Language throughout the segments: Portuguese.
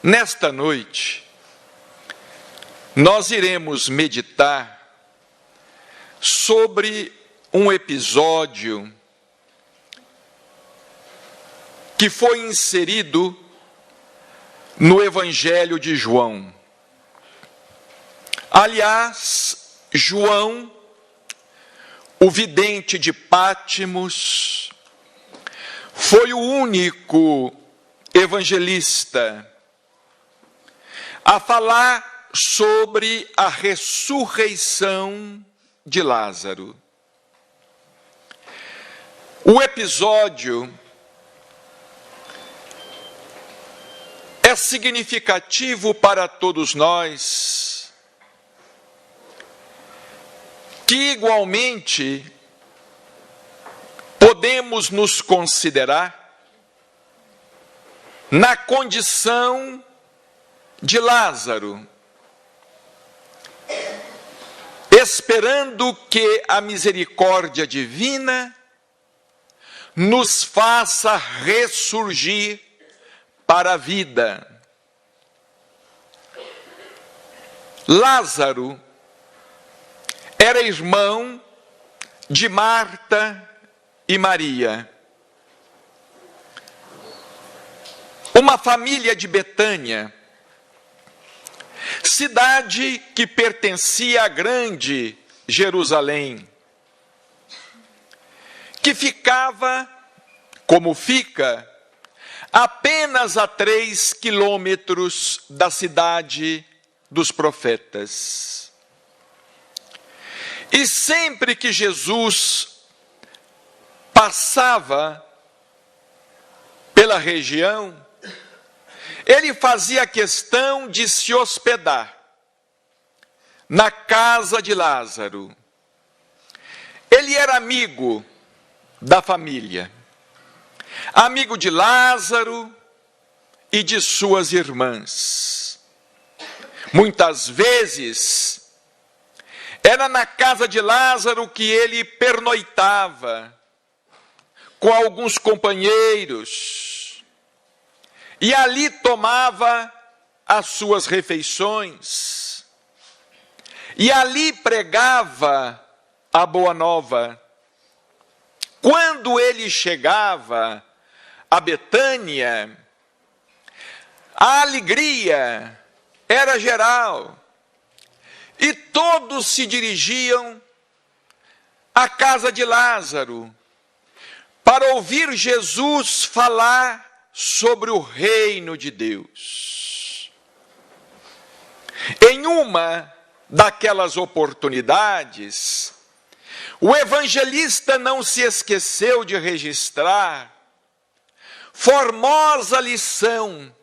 Nesta noite, nós iremos meditar sobre um episódio que foi inserido no Evangelho de João. Aliás, João, o vidente de Pátimos, foi o único evangelista a falar sobre a ressurreição de Lázaro. O episódio é significativo para todos nós, que igualmente podemos nos considerar na condição de Lázaro, esperando que a misericórdia divina nos faça ressurgir para a vida. Lázaro era irmão de Marta e Maria. Uma família de Betânia, cidade que pertencia à grande Jerusalém, que ficava, como fica, apenas a 3 quilômetros da cidade dos profetas. E sempre que Jesus passava pela região, ele fazia questão de se hospedar na casa de Lázaro. Ele era amigo da família, amigo de Lázaro e de suas irmãs. Muitas vezes, era na casa de Lázaro que ele pernoitava com alguns companheiros, e ali tomava as suas refeições, e ali pregava a boa nova. Quando ele chegava a Betânia, a alegria era geral, e todos se dirigiam à casa de Lázaro para ouvir Jesus falar sobre o reino de Deus. Em uma daquelas oportunidades, o evangelista não se esqueceu de registrar formosa lição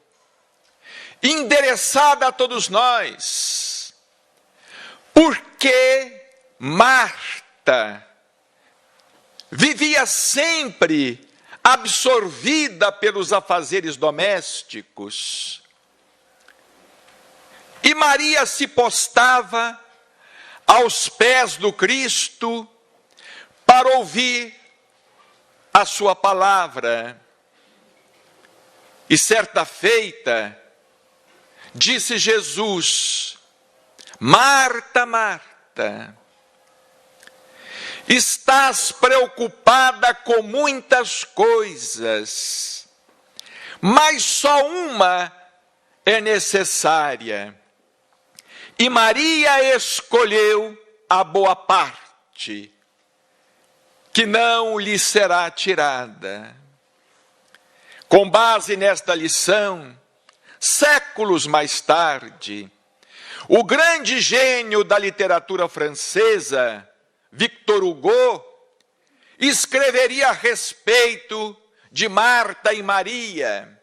endereçada a todos nós, porque Marta vivia sempre absorvida pelos afazeres domésticos, e Maria se postava aos pés do Cristo para ouvir a sua palavra. E certa feita, disse Jesus: Marta, Marta, estás preocupada com muitas coisas, mas só uma é necessária. E Maria escolheu a boa parte, que não lhe será tirada. Com base nesta lição, séculos mais tarde, o grande gênio da literatura francesa, Victor Hugo, escreveria a respeito de Marta e Maria,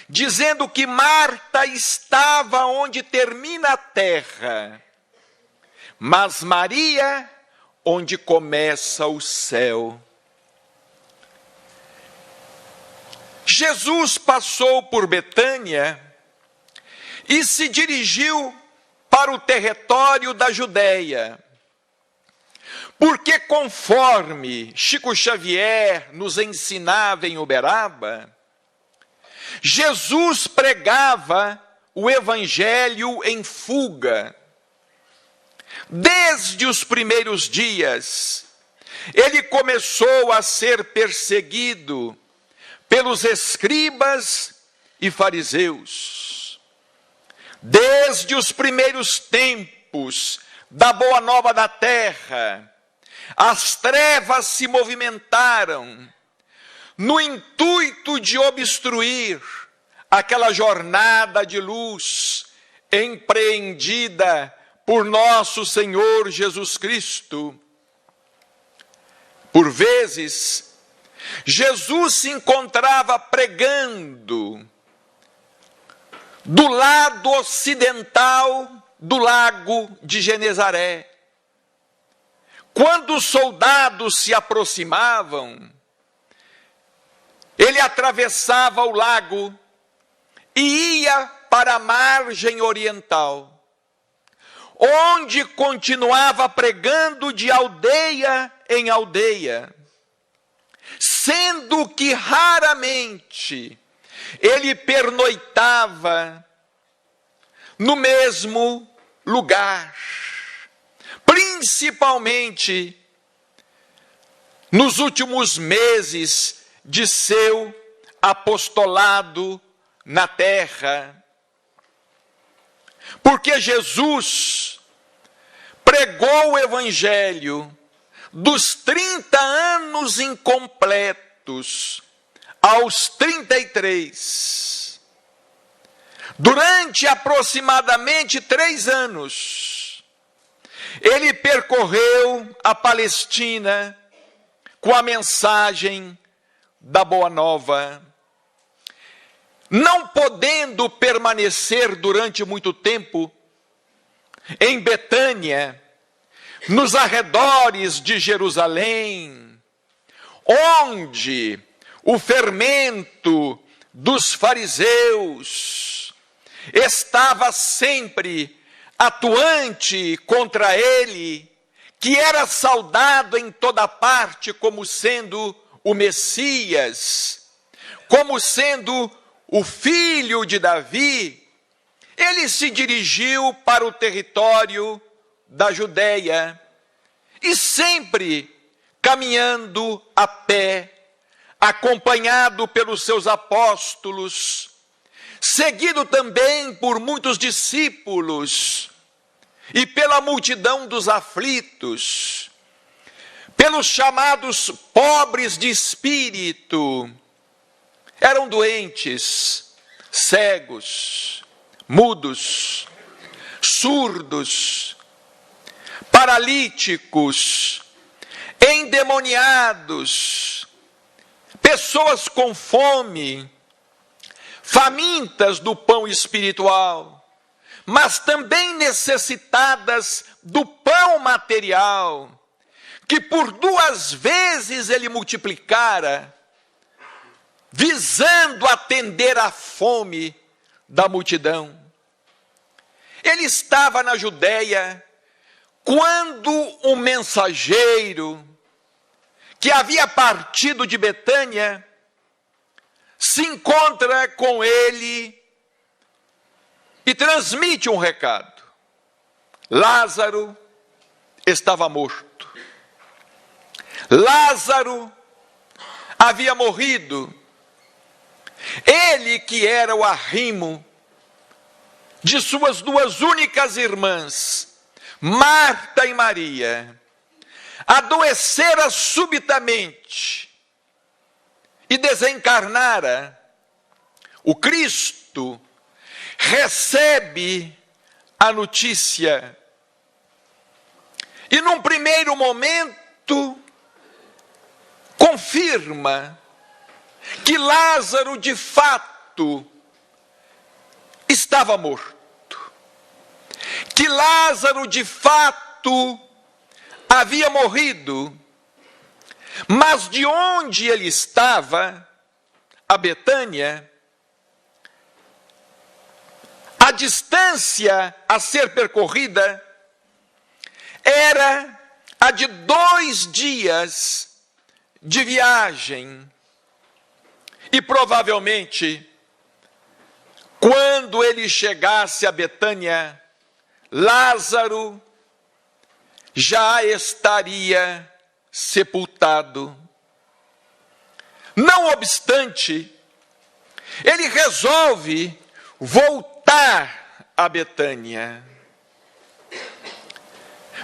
dizendo que Marta estava onde termina a terra, mas Maria onde começa o céu. Jesus passou por Betânia e se dirigiu para o território da Judéia, porque conforme Chico Xavier nos ensinava em Uberaba, Jesus pregava o evangelho em fuga. Desde os primeiros dias, ele começou a ser perseguido pelos escribas e fariseus. Desde os primeiros tempos da boa nova da terra, as trevas se movimentaram no intuito de obstruir aquela jornada de luz empreendida por nosso Senhor Jesus Cristo. Por vezes, Jesus se encontrava pregando do lado ocidental do lago de Genezaré. Quando os soldados se aproximavam, ele atravessava o lago e ia para a margem oriental, onde continuava pregando de aldeia em aldeia, sendo que raramente ele pernoitava no mesmo lugar, principalmente nos últimos meses de seu apostolado na terra. Porque Jesus pregou o evangelho dos 30 anos incompletos aos 33. Durante aproximadamente 3 anos, ele percorreu a Palestina com a mensagem da Boa Nova. Não podendo permanecer durante muito tempo em Betânia, nos arredores de Jerusalém, onde o fermento dos fariseus estava sempre atuante contra ele, que era saudado em toda parte como sendo o Messias, como sendo o filho de Davi, ele se dirigiu para o território da Judéia e sempre caminhando a pé, acompanhado pelos seus apóstolos, seguido também por muitos discípulos e pela multidão dos aflitos, pelos chamados pobres de espírito. Eram doentes, cegos, mudos, surdos, paralíticos, endemoniados, pessoas com fome, famintas do pão espiritual, mas também necessitadas do pão material, que por 2 vezes ele multiplicara, visando atender à fome da multidão. Ele estava na Judéia quando um mensageiro que havia partido de Betânia se encontra com ele e transmite um recado. Lázaro estava morto. Lázaro havia morrido. Ele, que era o arrimo de suas 2 únicas irmãs, Marta e Maria, adoecera subitamente e desencarnara. O Cristo recebe a notícia e, num primeiro momento, confirma que Lázaro, de fato, estava morto. Que Lázaro, de fato, havia morrido. Mas de onde ele estava, a Betânia, a distância a ser percorrida era a de 2 dias de viagem. E provavelmente, quando ele chegasse a Betânia, Lázaro já estaria sepultado. Não obstante, ele resolve voltar a Betânia.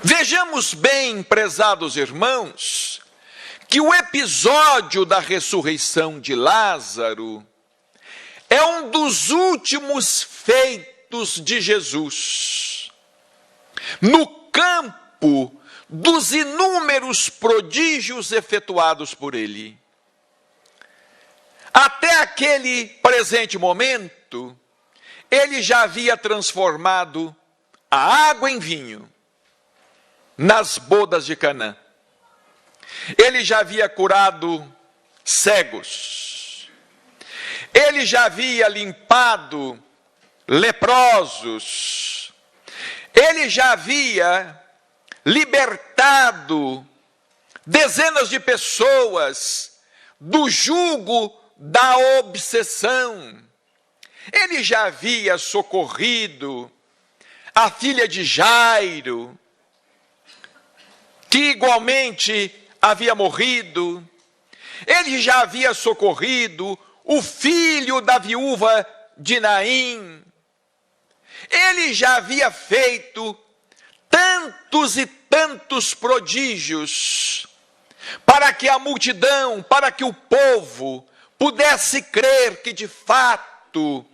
Vejamos bem, prezados irmãos, que o episódio da ressurreição de Lázaro é um dos últimos feitos de Jesus no campo dos inúmeros prodígios efetuados por ele. Até aquele presente momento, ele já havia transformado a água em vinho nas bodas de Canaã. Ele já havia curado cegos. Ele já havia limpado leprosos. Ele já havia libertado dezenas de pessoas do jugo da obsessão. Ele já havia socorrido a filha de Jairo, que igualmente havia morrido. Ele já havia socorrido o filho da viúva de Naim. Ele já havia feito tantos e tantos prodígios para que a multidão, para que o povo pudesse crer que de fato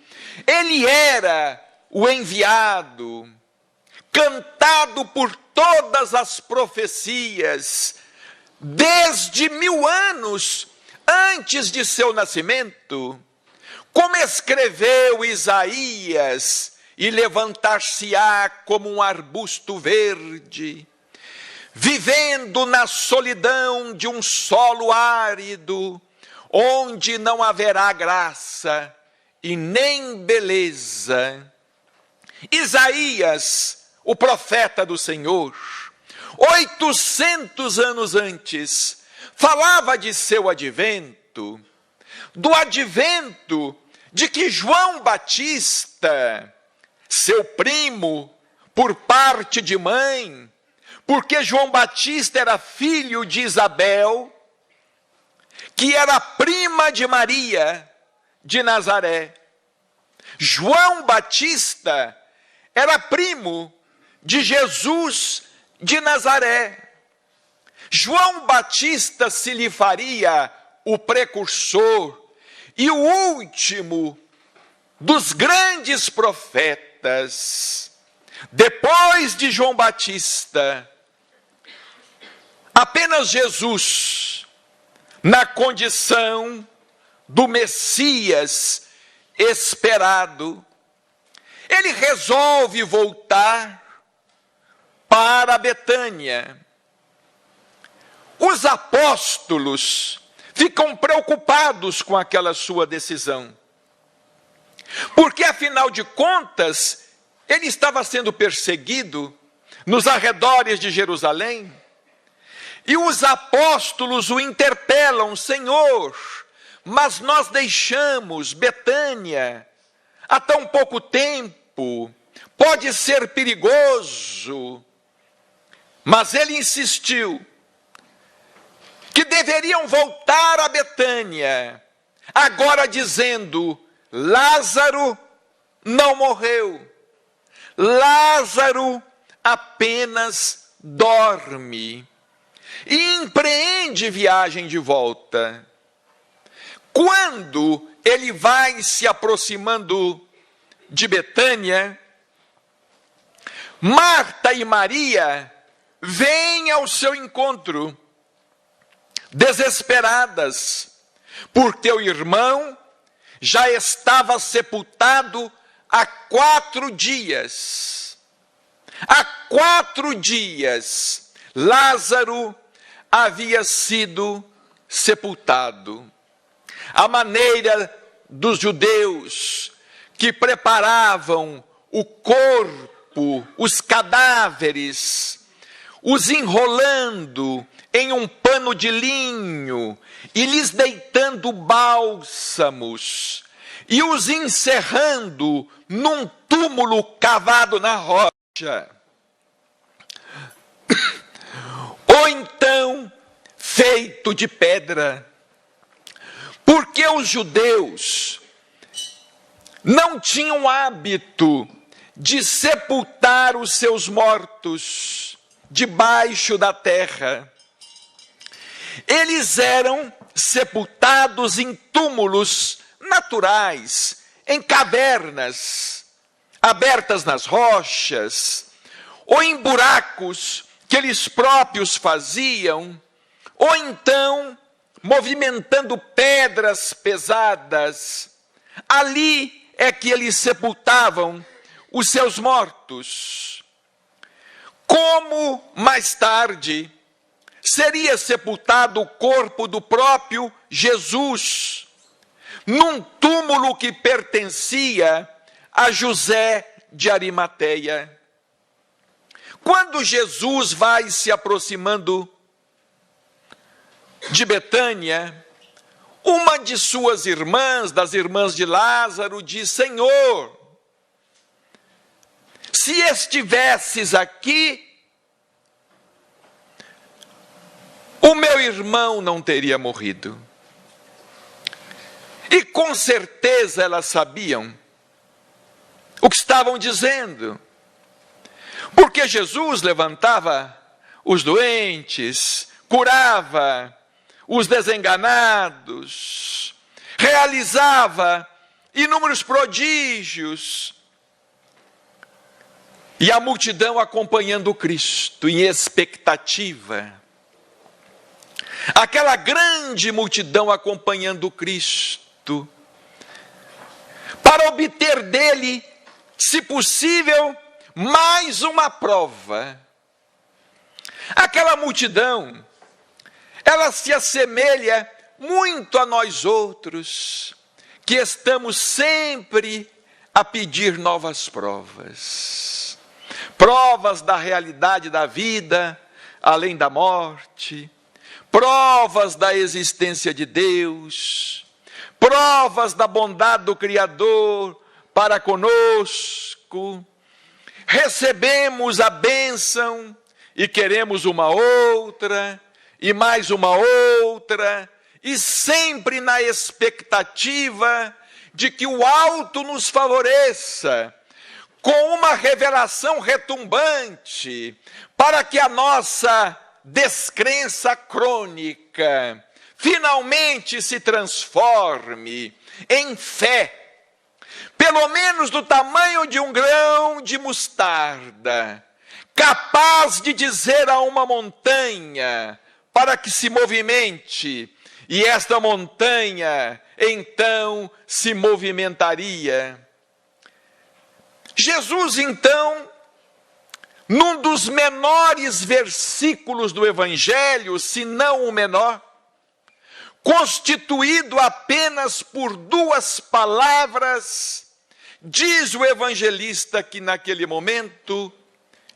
ele era o enviado, cantado por todas as profecias, desde 1000 anos antes de seu nascimento, como escreveu Isaías, e levantar-se-á como um arbusto verde, vivendo na solidão de um solo árido, onde não haverá graça e nem beleza. Isaías, o profeta do Senhor, 800 anos antes, falava de seu advento, do advento de que João Batista, seu primo, por parte de mãe, porque João Batista era filho de Isabel, que era prima de Maria de Nazaré. João Batista era primo de Jesus de Nazaré. João Batista se lhe faria o precursor e o último dos grandes profetas. Depois de João Batista, apenas Jesus, na condição do Messias esperado, ele resolve voltar para Betânia. Os apóstolos ficam preocupados com aquela sua decisão, porque afinal de contas, ele estava sendo perseguido nos arredores de Jerusalém, e os apóstolos o interpelam: Senhor, mas nós deixamos Betânia há tão pouco tempo, pode ser perigoso. Mas ele insistiu que deveriam voltar a Betânia, agora dizendo: Lázaro não morreu, Lázaro apenas dorme. E empreende viagem de volta. Quando ele vai se aproximando de Betânia, Marta e Maria vêm ao seu encontro, desesperadas, porque o irmão já estava sepultado há 4 dias. Há 4 dias, Lázaro havia sido sepultado. A maneira dos judeus que preparavam o corpo, os cadáveres, os enrolando em um pano de linho e lhes deitando bálsamos, e os encerrando num túmulo cavado na rocha. Ou então feito de pedra, porque os judeus não tinham hábito de sepultar os seus mortos debaixo da terra. Eles eram sepultados em túmulos naturais, em cavernas abertas nas rochas, ou em buracos que eles próprios faziam, ou então movimentando pedras pesadas. Ali é que eles sepultavam os seus mortos. Como mais tarde seria sepultado o corpo do próprio Jesus, num túmulo que pertencia a José de Arimateia. Quando Jesus vai se aproximando de Betânia, uma de suas irmãs, das irmãs de Lázaro, diz: Senhor, se estivesses aqui, o meu irmão não teria morrido. E com certeza elas sabiam o que estavam dizendo, porque Jesus levantava os doentes, curava os desenganados, realizava inúmeros prodígios, e a multidão acompanhando Cristo em expectativa. Aquela grande multidão acompanhando Cristo, para obter dele, se possível, mais uma prova. Aquela multidão, ela se assemelha muito a nós outros, que estamos sempre a pedir novas provas. Provas da realidade da vida, além da morte. Provas da existência de Deus, provas da bondade do Criador para conosco. Recebemos a bênção e queremos uma outra, e mais uma outra, e sempre na expectativa de que o alto nos favoreça, com uma revelação retumbante, para que a nossa descrença crônica finalmente se transforme em fé, pelo menos do tamanho de um grão de mostarda, capaz de dizer a uma montanha para que se movimente, e esta montanha então se movimentaria. Jesus então, num dos menores versículos do Evangelho, se não o menor, constituído apenas por 2 palavras, diz o evangelista que naquele momento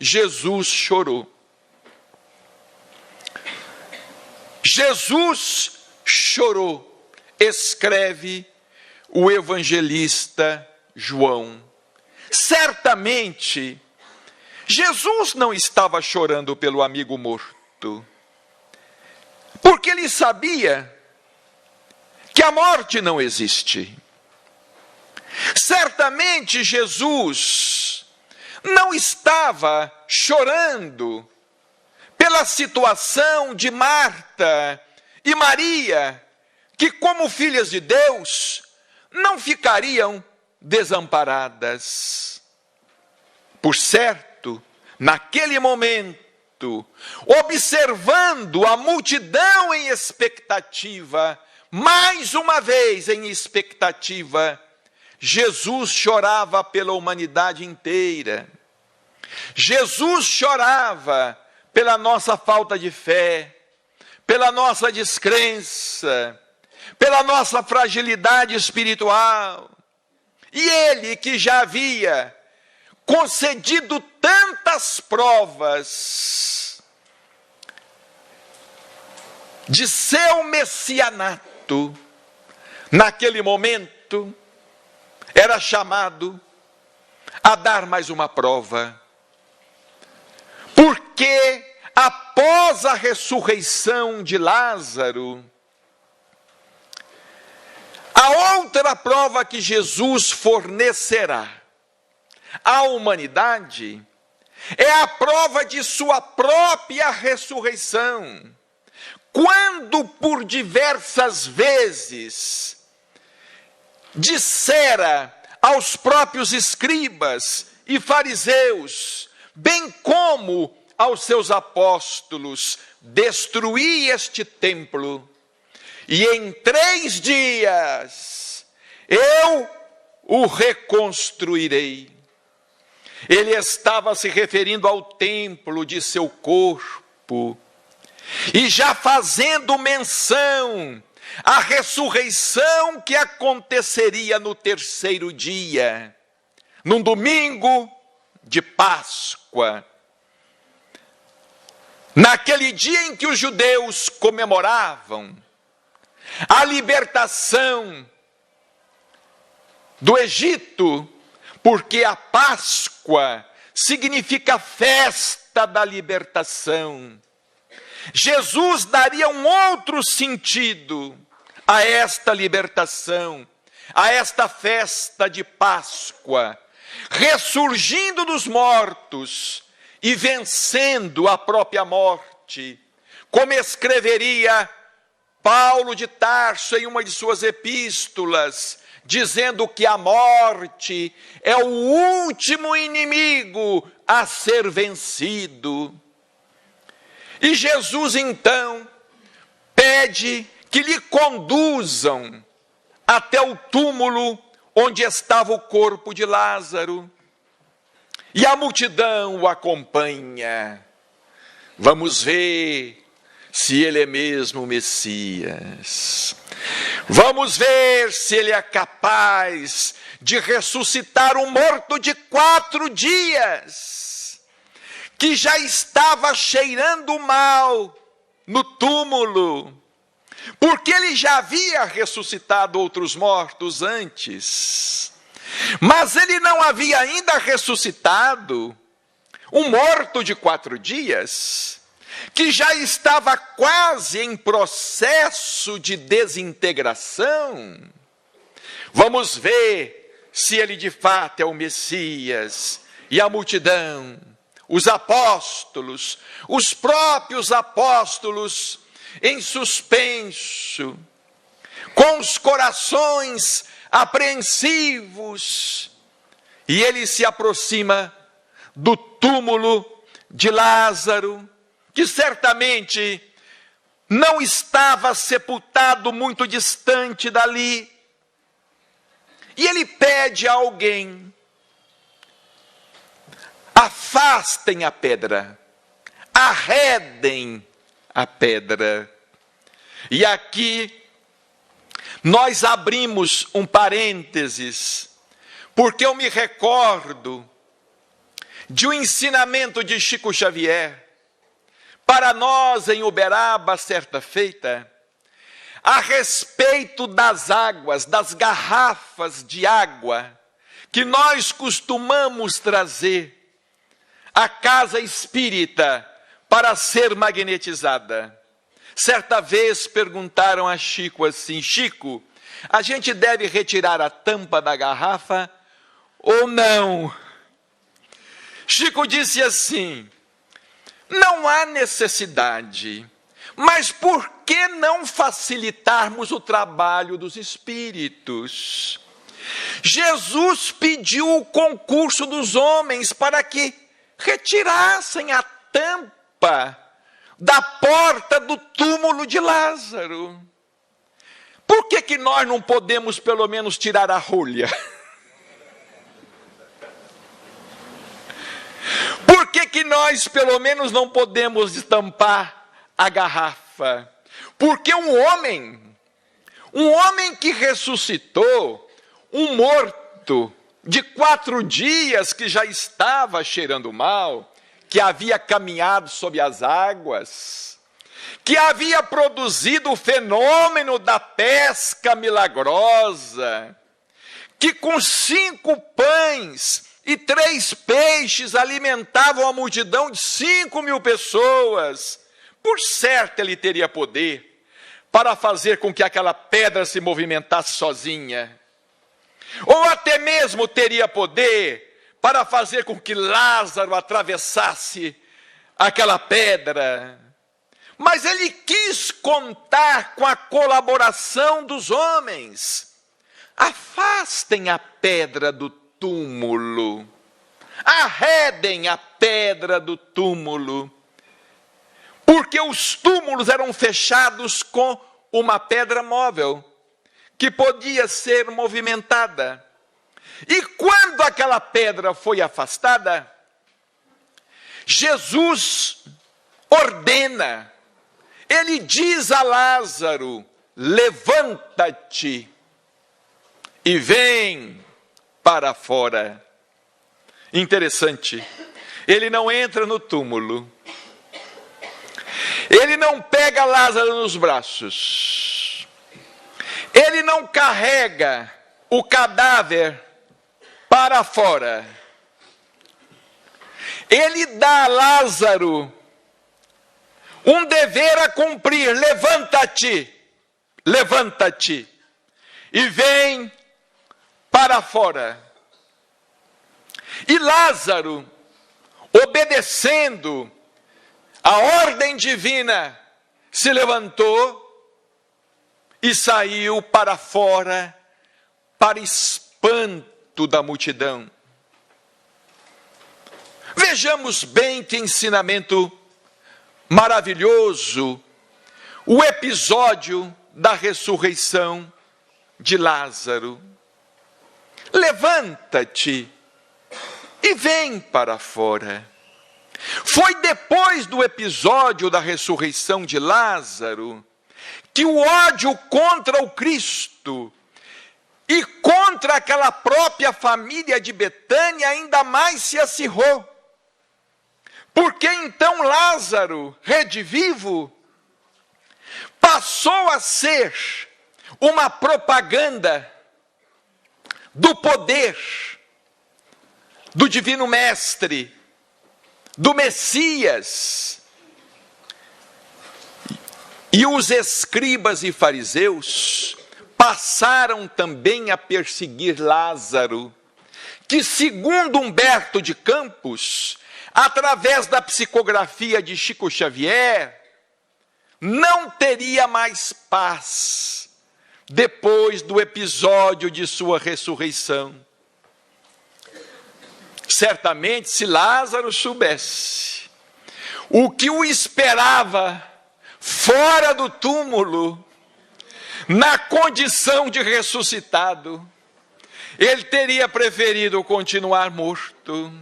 Jesus chorou. Jesus chorou, escreve o evangelista João. Certamente, Jesus não estava chorando pelo amigo morto, porque ele sabia que a morte não existe. Certamente Jesus não estava chorando pela situação de Marta e Maria, que como filhas de Deus não ficariam desamparadas. Por certo, naquele momento, observando a multidão em expectativa, mais uma vez em expectativa, Jesus chorava pela humanidade inteira. Jesus chorava pela nossa falta de fé, pela nossa descrença, pela nossa fragilidade espiritual. E ele que já havia concedido tantas provas de seu messianato, naquele momento, era chamado a dar mais uma prova. Porque após a ressurreição de Lázaro, a outra prova que Jesus fornecerá à humanidade é a prova de sua própria ressurreição. Quando por diversas vezes dissera aos próprios escribas e fariseus, bem como aos seus apóstolos: destruí este templo, e em 3 dias eu o reconstruirei. Ele estava se referindo ao templo de seu corpo, e já fazendo menção à ressurreição que aconteceria no 3º dia, num domingo de Páscoa. Naquele dia em que os judeus comemoravam a libertação do Egito, porque a Páscoa significa festa da libertação. Jesus daria um outro sentido a esta libertação, a esta festa de Páscoa, ressurgindo dos mortos e vencendo a própria morte, como escreveria Paulo de Tarso em uma de suas epístolas, dizendo que a morte é o último inimigo a ser vencido. E Jesus então pede que lhe conduzam até o túmulo onde estava o corpo de Lázaro. E a multidão o acompanha. Vamos ver se ele é mesmo o Messias. Vamos ver se ele é capaz de ressuscitar um morto de 4 dias, que já estava cheirando mal no túmulo, porque ele já havia ressuscitado outros mortos antes. Mas ele não havia ainda ressuscitado um morto de 4 dias, que já estava quase em processo de desintegração. Vamos ver se ele de fato é o Messias. E a multidão, os apóstolos, os próprios apóstolos em suspenso, com os corações apreensivos, e ele se aproxima do túmulo de Lázaro, que certamente não estava sepultado muito distante dali, e ele pede a alguém: afastem a pedra, arredem a pedra. E aqui nós abrimos um parênteses, porque eu me recordo de um ensinamento de Chico Xavier para nós em Uberaba, certa feita, a respeito das águas, das garrafas de água que nós costumamos trazer à casa espírita para ser magnetizada. Certa vez perguntaram a Chico assim: Chico, a gente deve retirar a tampa da garrafa ou não? Chico disse assim: não há necessidade, mas por que não facilitarmos o trabalho dos espíritos? Jesus pediu o concurso dos homens para que retirassem a tampa da porta do túmulo de Lázaro. Por que nós não podemos pelo menos tirar a rolha? Por que nós pelo menos não podemos estampar a garrafa? Porque um homem que ressuscitou um morto de 4 dias que já estava cheirando mal, que havia caminhado sobre as águas, que havia produzido o fenômeno da pesca milagrosa, que com 5 pães e 3 peixes alimentavam a multidão de 5.000 pessoas, por certo ele teria poder para fazer com que aquela pedra se movimentasse sozinha. Ou até mesmo teria poder para fazer com que Lázaro atravessasse aquela pedra. Mas ele quis contar com a colaboração dos homens. Afastem a pedra do túmulo. Arredem a pedra do túmulo. Porque os túmulos eram fechados com uma pedra móvel, que podia ser movimentada. E quando aquela pedra foi afastada, Jesus ordena, ele diz a Lázaro: levanta-te e vem para fora. Interessante, ele não entra no túmulo, ele não pega Lázaro nos braços, ele não carrega o cadáver para fora. Ele dá a Lázaro um dever a cumprir: levanta-te, levanta-te e vem para fora. E Lázaro, obedecendo a ordem divina, se levantou e saiu para fora, para espanto da multidão. Vejamos bem que ensinamento maravilhoso o episódio da ressurreição de Lázaro. Levanta-te e vem para fora. Foi depois do episódio da ressurreição de Lázaro que o ódio contra o Cristo e contra aquela própria família de Betânia ainda mais se acirrou. Porque então Lázaro, redivivo, passou a ser uma propaganda do poder do Divino Mestre, do Messias. E os escribas e fariseus passaram também a perseguir Lázaro, que, segundo Humberto de Campos, através da psicografia de Chico Xavier, não teria mais paz depois do episódio de sua ressurreição. Certamente, se Lázaro soubesse o que o esperava fora do túmulo, na condição de ressuscitado, ele teria preferido continuar morto.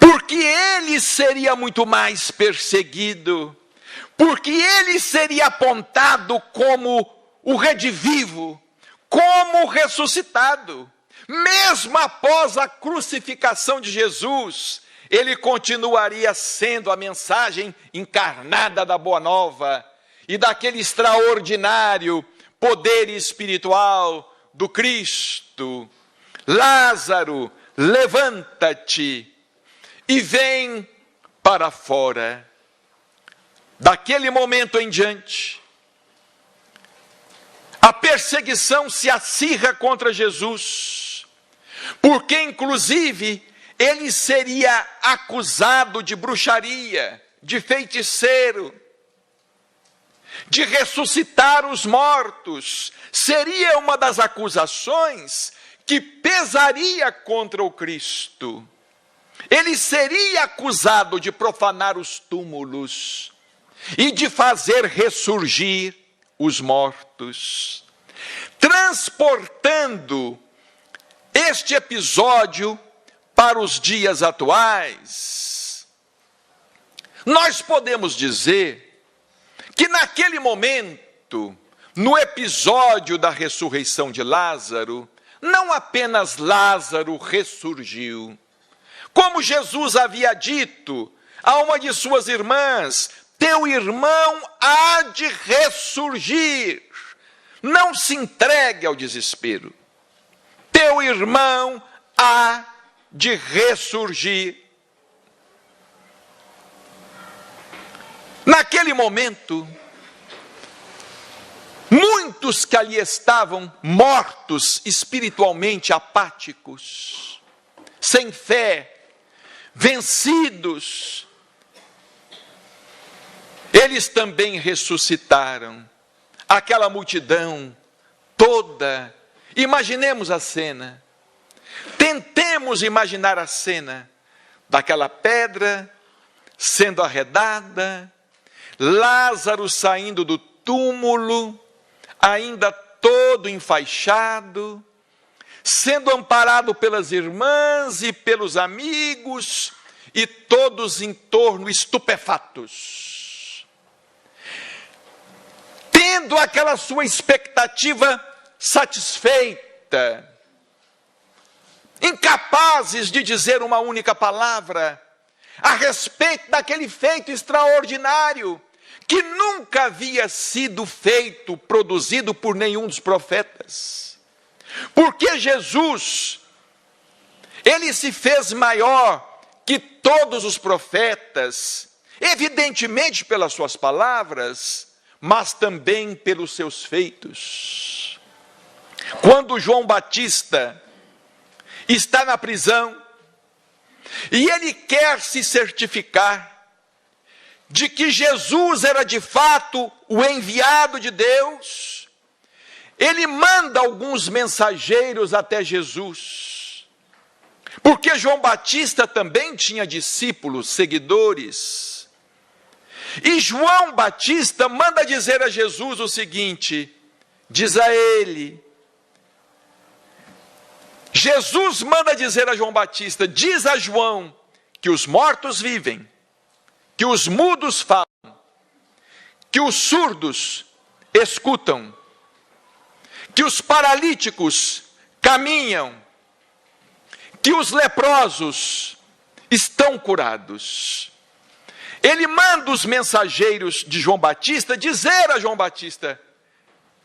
Porque ele seria muito mais perseguido, porque ele seria apontado como o redivivo, como o ressuscitado. Mesmo após a crucificação de Jesus, ele continuaria sendo a mensagem encarnada da Boa Nova e daquele extraordinário poder espiritual do Cristo. Lázaro, levanta-te e vem para fora. Daquele momento em diante, a perseguição se acirra contra Jesus, porque inclusive ele seria acusado de bruxaria, de feiticeiro, de ressuscitar os mortos. Seria uma das acusações que pesaria contra o Cristo. Ele seria acusado de profanar os túmulos e de fazer ressurgir os mortos, transportando este episódio para os dias atuais. Nós podemos dizer que naquele momento, no episódio da ressurreição de Lázaro, não apenas Lázaro ressurgiu, como Jesus havia dito a uma de suas irmãs: teu irmão há de ressurgir. não se entregue ao desespero. Teu irmão há de ressurgir. Naquele momento, muitos que ali estavam mortos espiritualmente, apáticos, sem fé, vencidos, eles também ressuscitaram. Aquela multidão toda, imaginemos a cena, tentemos imaginar a cena daquela pedra sendo arredada, Lázaro saindo do túmulo, ainda todo enfaixado, sendo amparado pelas irmãs e pelos amigos, e todos em torno estupefatos, tendo aquela sua expectativa satisfeita, incapazes de dizer uma única palavra a respeito daquele feito extraordinário, que nunca havia sido feito, produzido por nenhum dos profetas. Porque Jesus, ele se fez maior que todos os profetas, evidentemente pelas suas palavras, mas também pelos seus feitos. Quando João Batista está na prisão, e ele quer se certificar de que Jesus era de fato o enviado de Deus, ele manda alguns mensageiros até Jesus, porque João Batista também tinha discípulos, seguidores, e João Batista manda dizer a Jesus o seguinte, diz a ele, Jesus manda dizer a João Batista, diz a João que os mortos vivem, que os mudos falam, que os surdos escutam, que os paralíticos caminham, que os leprosos estão curados. Ele manda os mensageiros de João Batista dizer a João Batista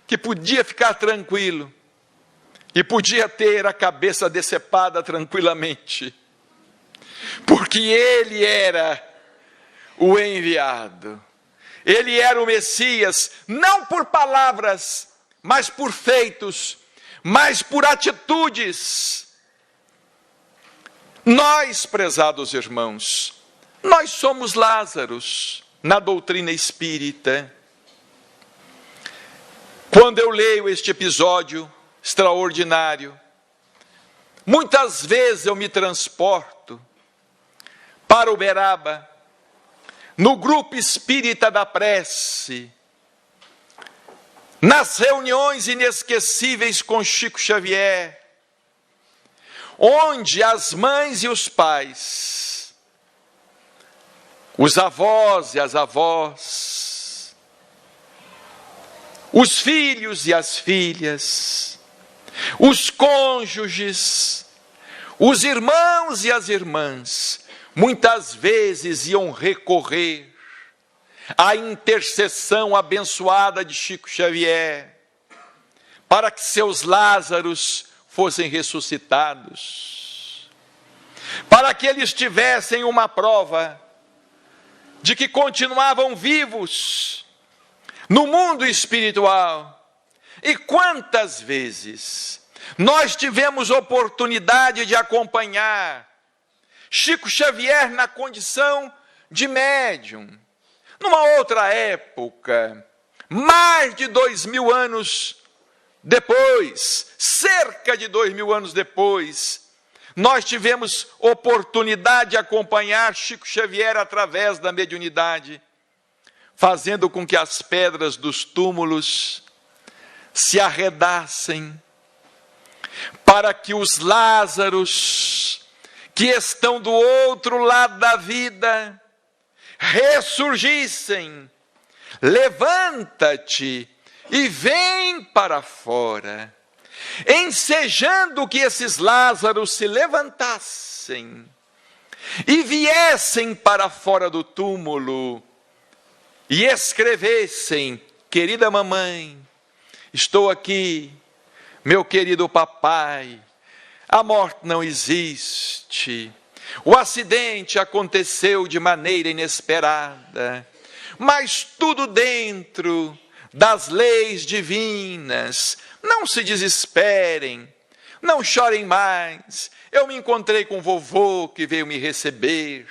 que podia ficar tranquilo e podia ter a cabeça decepada tranquilamente, porque ele era o enviado, ele era o Messias, não por palavras, mas por feitos, mas por atitudes. Nós, prezados irmãos, nós somos Lázaros na doutrina espírita. Quando eu leio este episódio extraordinário, muitas vezes eu me transporto para Uberaba, no grupo espírita da prece, nas reuniões inesquecíveis com Chico Xavier, onde as mães e os pais, os avós e as avós, os filhos e as filhas, os cônjuges, os irmãos e as irmãs, muitas vezes iam recorrer à intercessão abençoada de Chico Xavier, para que seus Lázaros fossem ressuscitados, para que eles tivessem uma prova de que continuavam vivos no mundo espiritual. E quantas vezes nós tivemos oportunidade de acompanhar Chico Xavier na condição de médium, numa outra época, mais de 2000 anos depois, cerca de 2000 anos depois, nós tivemos oportunidade de acompanhar Chico Xavier através da mediunidade, fazendo com que as pedras dos túmulos se arredassem, para que os Lázaros que estão do outro lado da vida ressurgissem. Levanta-te e vem para fora, ensejando que esses Lázaros se levantassem e viessem para fora do túmulo e escrevessem: querida mamãe, Estou aqui, meu querido papai, a morte não existe. O acidente aconteceu de maneira inesperada, mas tudo dentro das leis divinas. Não se desesperem, não chorem mais. Eu me encontrei com o vovô que veio me receber.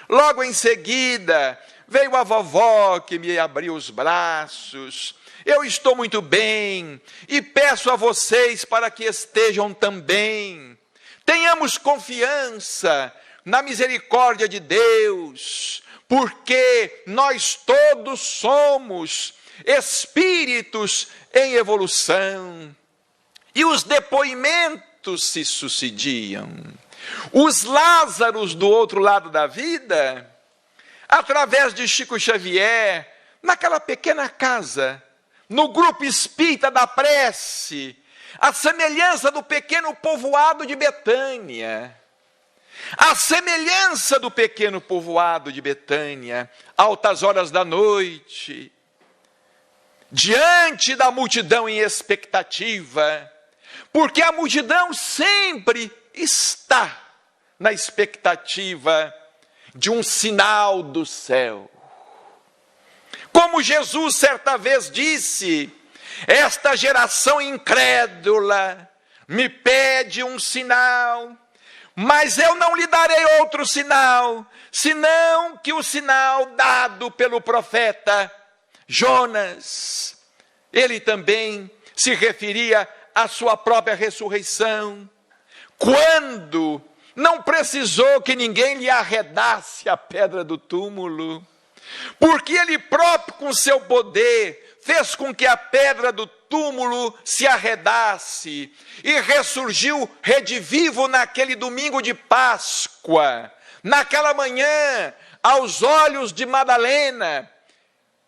Logo em seguida, veio a vovó que me abriu os braços. Eu estou muito bem e peço a vocês para que estejam também. Tenhamos confiança na misericórdia de Deus, porque nós todos somos espíritos em evolução. E os depoimentos se sucediam. Os Lázaros do outro lado da vida, através de Chico Xavier, naquela pequena casa, no grupo espírita da prece, a semelhança do pequeno povoado de Betânia. A semelhança do pequeno povoado de Betânia, altas horas da noite, diante da multidão em expectativa, porque a multidão sempre está na expectativa de um sinal do céu. Como Jesus certa vez disse, esta geração incrédula me pede um sinal, mas eu não lhe darei outro sinal, senão que o sinal dado pelo profeta Jonas. Ele também se referia à sua própria ressurreição, quando não precisou que ninguém lhe arredasse a pedra do túmulo, porque ele próprio, com seu poder, fez com que a pedra do túmulo se arredasse e ressurgiu redivivo naquele domingo de Páscoa, naquela manhã, aos olhos de Madalena,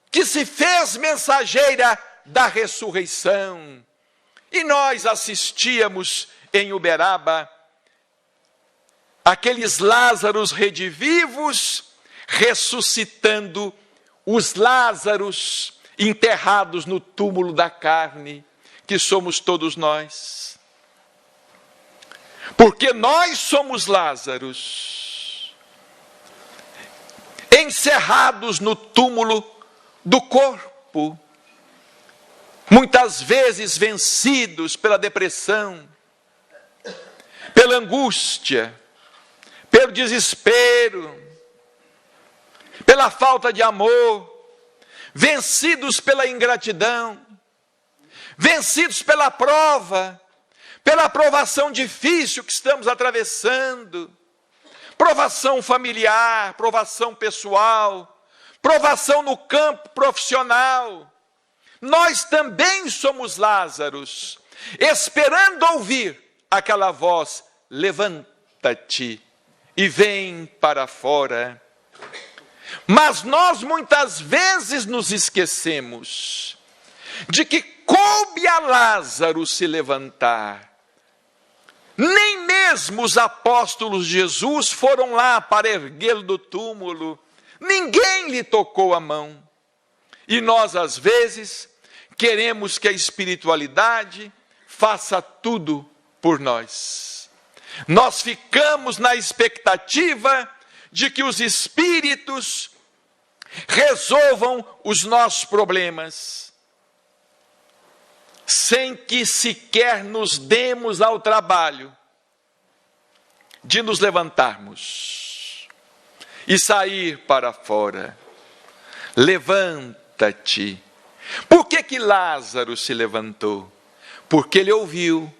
que se fez mensageira da ressurreição. E nós assistíamos em Uberaba aqueles Lázaros redivivos ressuscitando os Lázaros enterrados no túmulo da carne, que somos todos nós. Porque nós somos Lázaros, encerrados no túmulo do corpo, muitas vezes vencidos pela depressão, pela angústia, pelo desespero, pela falta de amor, vencidos pela ingratidão, vencidos pela prova, pela provação difícil que estamos atravessando, provação familiar, provação pessoal, provação no campo profissional. Nós também somos Lázaros, esperando ouvir aquela voz: levanta-te e vem para fora. Mas nós muitas vezes nos esquecemos de que coube a Lázaro se levantar. Nem mesmo os apóstolos de Jesus foram lá para erguê-lo do túmulo. Ninguém lhe tocou a mão. E nós, às vezes, queremos que a espiritualidade faça tudo por nós. Nós ficamos na expectativa de que os espíritos resolvam os nossos problemas, sem que sequer nos demos ao trabalho de nos levantarmos e sair para fora. Levanta-te. Por que Lázaro se levantou? Porque ele ouviu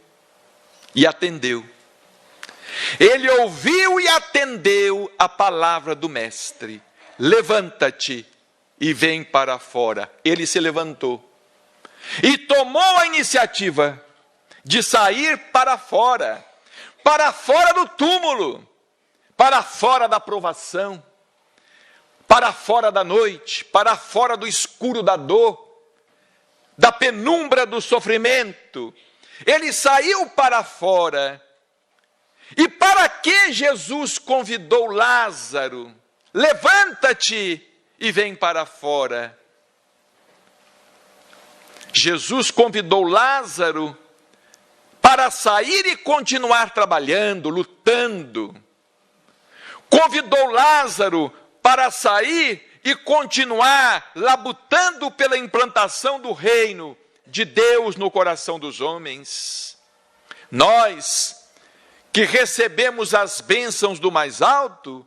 e atendeu. Ele ouviu e atendeu a palavra do mestre. Levanta-te e vem para fora. Ele se levantou e tomou a iniciativa de sair para fora do túmulo, para fora da provação, para fora da noite, para fora do escuro da dor, da penumbra do sofrimento. Ele saiu para fora. E para que Jesus convidou Lázaro? Levanta-te e vem para fora. Jesus convidou Lázaro para sair e continuar trabalhando, lutando. Convidou Lázaro para sair e continuar labutando pela implantação do reino de Deus no coração dos homens. Nós, que recebemos as bênçãos do mais alto,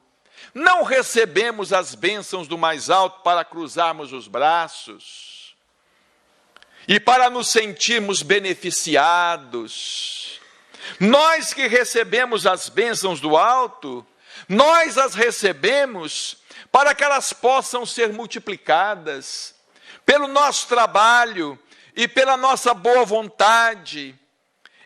não recebemos as bênçãos do mais alto para cruzarmos os braços e para nos sentirmos beneficiados. Nós que recebemos as bênçãos do alto, nós as recebemos para que elas possam ser multiplicadas pelo nosso trabalho e pela nossa boa vontade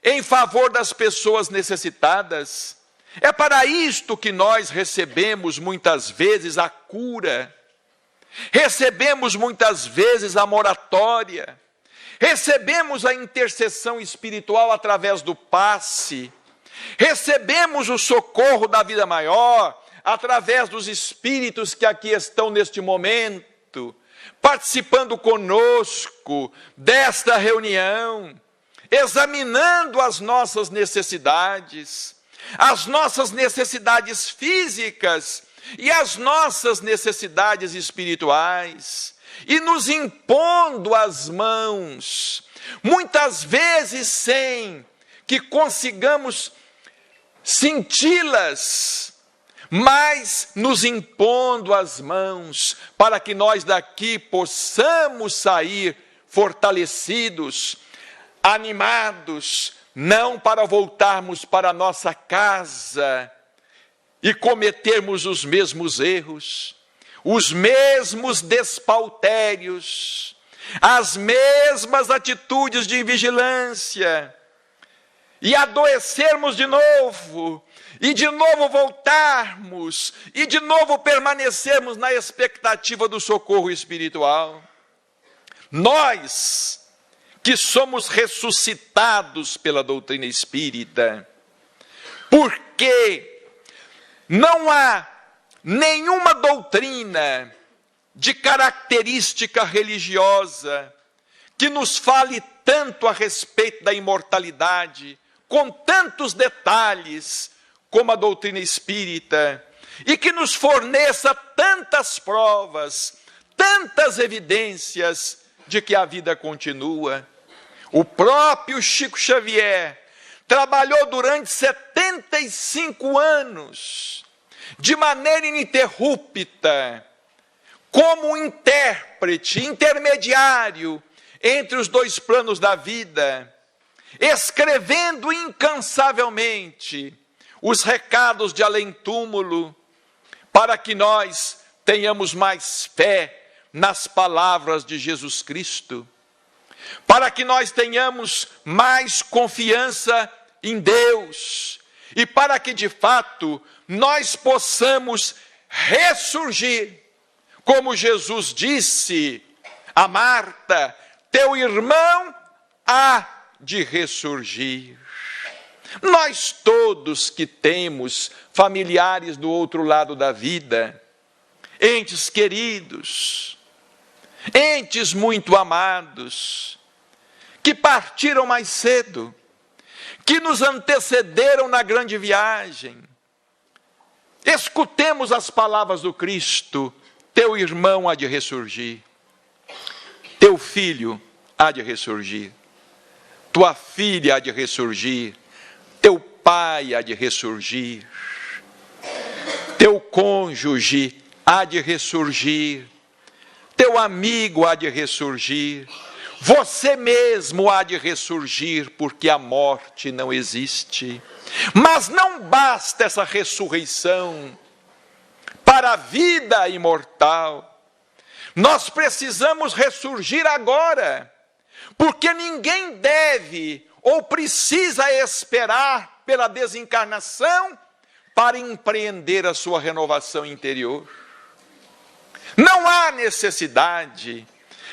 em favor das pessoas necessitadas. É para isto que nós recebemos muitas vezes a cura, recebemos muitas vezes a moratória, recebemos a intercessão espiritual através do passe, recebemos o socorro da vida maior através dos espíritos que aqui estão neste momento, participando conosco desta reunião, examinando as nossas necessidades físicas e as nossas necessidades espirituais, e nos impondo as mãos, muitas vezes sem que consigamos senti-las, mas nos impondo as mãos, para que nós daqui possamos sair fortalecidos, animados, não para voltarmos para a nossa casa e cometermos os mesmos erros, os mesmos despautérios, as mesmas atitudes de invigilância, e adoecermos de novo, e de novo voltarmos, e de novo permanecermos na expectativa do socorro espiritual. Nós, que somos ressuscitados pela doutrina espírita, porque não há nenhuma doutrina de característica religiosa que nos fale tanto a respeito da imortalidade, com tantos detalhes, como a doutrina espírita, e que nos forneça tantas provas, tantas evidências de que a vida continua. O próprio Chico Xavier trabalhou durante 75 anos, de maneira ininterrupta, como intérprete, intermediário entre os dois planos da vida, escrevendo incansavelmente os recados de além-túmulo, para que nós tenhamos mais fé nas palavras de Jesus Cristo, para que nós tenhamos mais confiança em Deus, e para que de fato nós possamos ressurgir, como Jesus disse a Marta: teu irmão há de ressurgir. Nós todos que temos familiares do outro lado da vida, entes queridos, entes muito amados, que partiram mais cedo, que nos antecederam na grande viagem, escutemos as palavras do Cristo: teu irmão há de ressurgir, teu filho há de ressurgir, tua filha há de ressurgir, teu pai há de ressurgir, teu cônjuge há de ressurgir, teu amigo há de ressurgir, você mesmo há de ressurgir, porque a morte não existe. Mas não basta essa ressurreição para a vida imortal. Nós precisamos ressurgir agora, porque ninguém deve ou precisa esperar pela desencarnação para empreender a sua renovação interior. Não há necessidade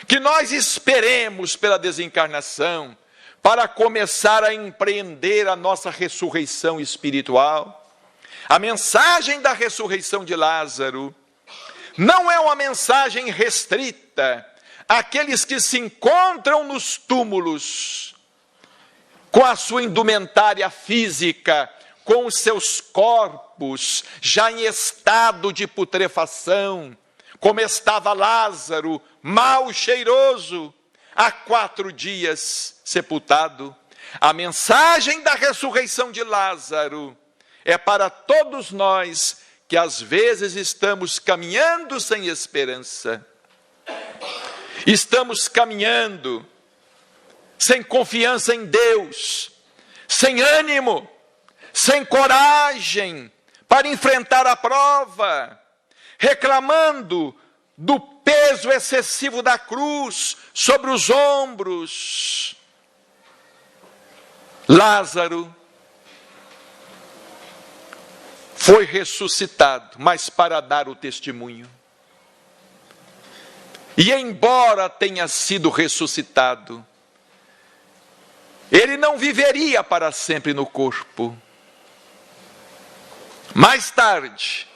que nós esperemos pela desencarnação para começar a empreender a nossa ressurreição espiritual. A mensagem da ressurreição de Lázaro não é uma mensagem restrita aqueles que se encontram nos túmulos, com a sua indumentária física, com os seus corpos já em estado de putrefação, como estava Lázaro, mal cheiroso, há 4 dias sepultado. A mensagem da ressurreição de Lázaro é para todos nós que às vezes estamos caminhando sem esperança. Estamos caminhando sem confiança em Deus, sem ânimo, sem coragem para enfrentar a prova, reclamando do peso excessivo da cruz sobre os ombros. Lázaro foi ressuscitado, mas para dar o testemunho. E embora tenha sido ressuscitado, ele não viveria para sempre no corpo. Mais tarde,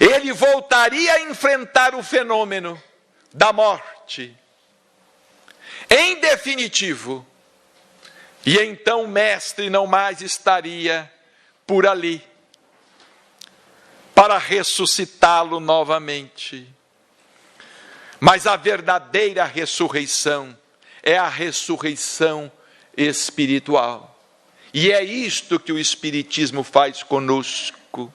ele voltaria a enfrentar o fenômeno da morte. Em definitivo, e então o mestre não mais estaria por ali para ressuscitá-lo novamente. Mas a verdadeira ressurreição é a ressurreição espiritual. E é isto que o Espiritismo faz conosco.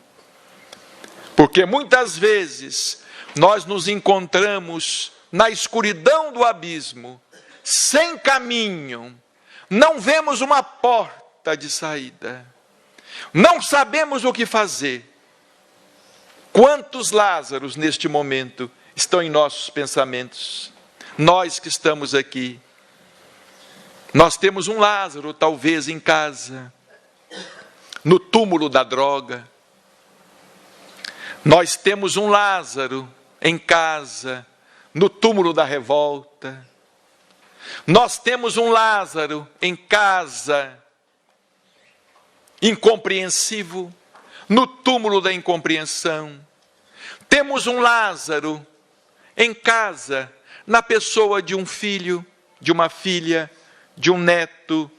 Porque muitas vezes nós nos encontramos na escuridão do abismo, sem caminho, não vemos uma porta de saída, não sabemos o que fazer. Quantos Lázaros neste momento estão em nossos pensamentos? Nós que estamos aqui, nós temos um Lázaro talvez em casa, no túmulo da droga. Nós temos um Lázaro em casa, no túmulo da revolta. Nós temos um Lázaro em casa, incompreensivo, no túmulo da incompreensão. Temos um Lázaro em casa, na pessoa de um filho, de uma filha, de um neto,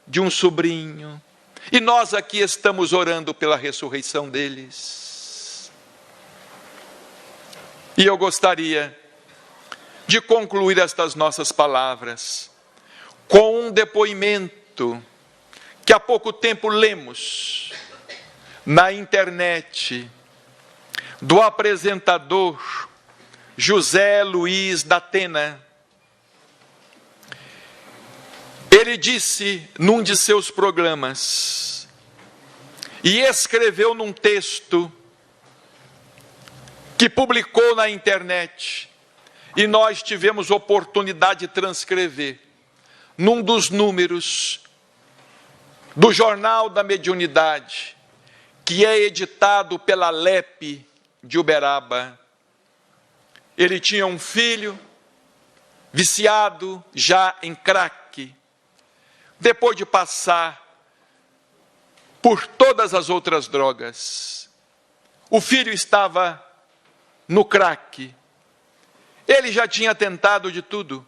de um sobrinho. E nós aqui estamos orando pela ressurreição deles. E eu gostaria de concluir estas nossas palavras com um depoimento que há pouco tempo lemos na internet do apresentador José Luiz da Atena. Ele disse num de seus programas e escreveu num texto que publicou na internet, e nós tivemos oportunidade de transcrever num dos números do Jornal da Mediunidade, que é editado pela LEP de Uberaba. Ele tinha um filho viciado já em crack. Depois de passar por todas as outras drogas, o filho estava no crack. Ele já tinha tentado de tudo,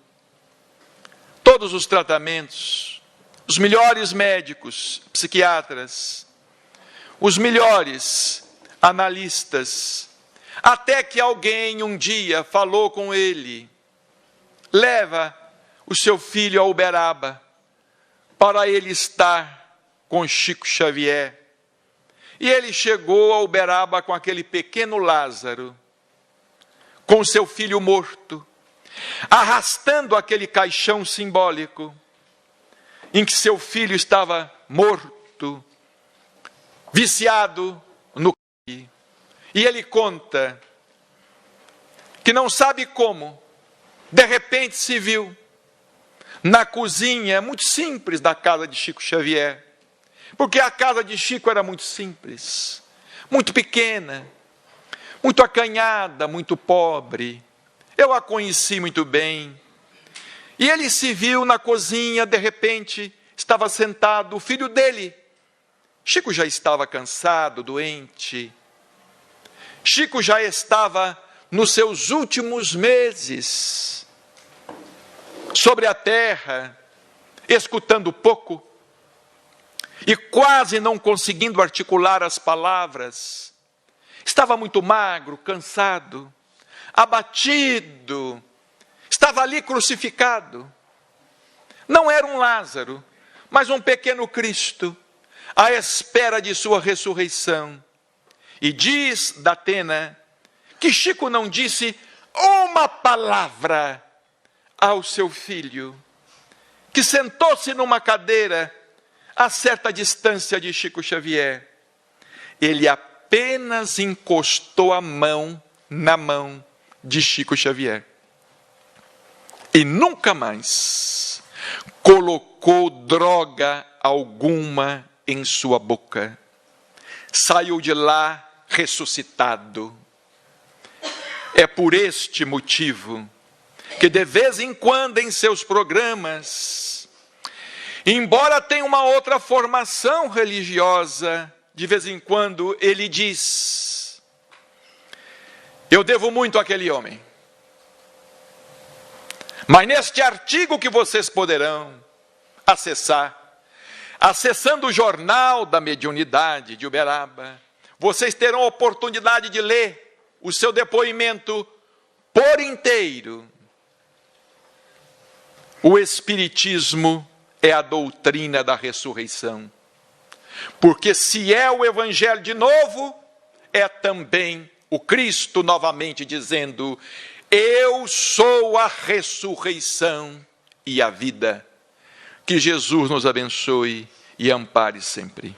todos os tratamentos, os melhores médicos, psiquiatras, os melhores analistas, até que alguém um dia falou com ele: leva o seu filho a Uberaba, para ele estar com Chico Xavier. E ele chegou a Uberaba com aquele pequeno Lázaro, com seu filho morto, arrastando aquele caixão simbólico, em que seu filho estava morto, viciado no crack. E ele conta que não sabe como, de repente se viu na cozinha muito simples da casa de Chico Xavier, porque a casa de Chico era muito simples, muito pequena, muito acanhada, muito pobre. Eu a conheci muito bem. E ele se viu na cozinha, de repente, estava sentado o filho dele. Chico já estava cansado, doente. Chico já estava nos seus últimos meses. sobre a terra, escutando pouco e quase não conseguindo articular as palavras. Estava muito magro, cansado, abatido, estava ali crucificado. Não era um Lázaro, mas um pequeno Cristo, à espera de sua ressurreição. E diz Datena que Chico não disse uma palavra ao seu filho, que sentou-se numa cadeira a certa distância de Chico Xavier. Ele apenas encostou a mão na mão de Chico Xavier. E nunca mais colocou droga alguma em sua boca. Saiu de lá ressuscitado. É por este motivo que de vez em quando em seus programas, embora tenha uma outra formação religiosa, de vez em quando ele diz: eu devo muito àquele homem. Mas neste artigo que vocês poderão acessar, acessando o Jornal da Mediunidade de Uberaba, vocês terão a oportunidade de ler o seu depoimento por inteiro. O Espiritismo é a doutrina da ressurreição. Porque se é o Evangelho de novo, é também o Cristo novamente dizendo: eu sou a ressurreição e a vida. Que Jesus nos abençoe e ampare sempre.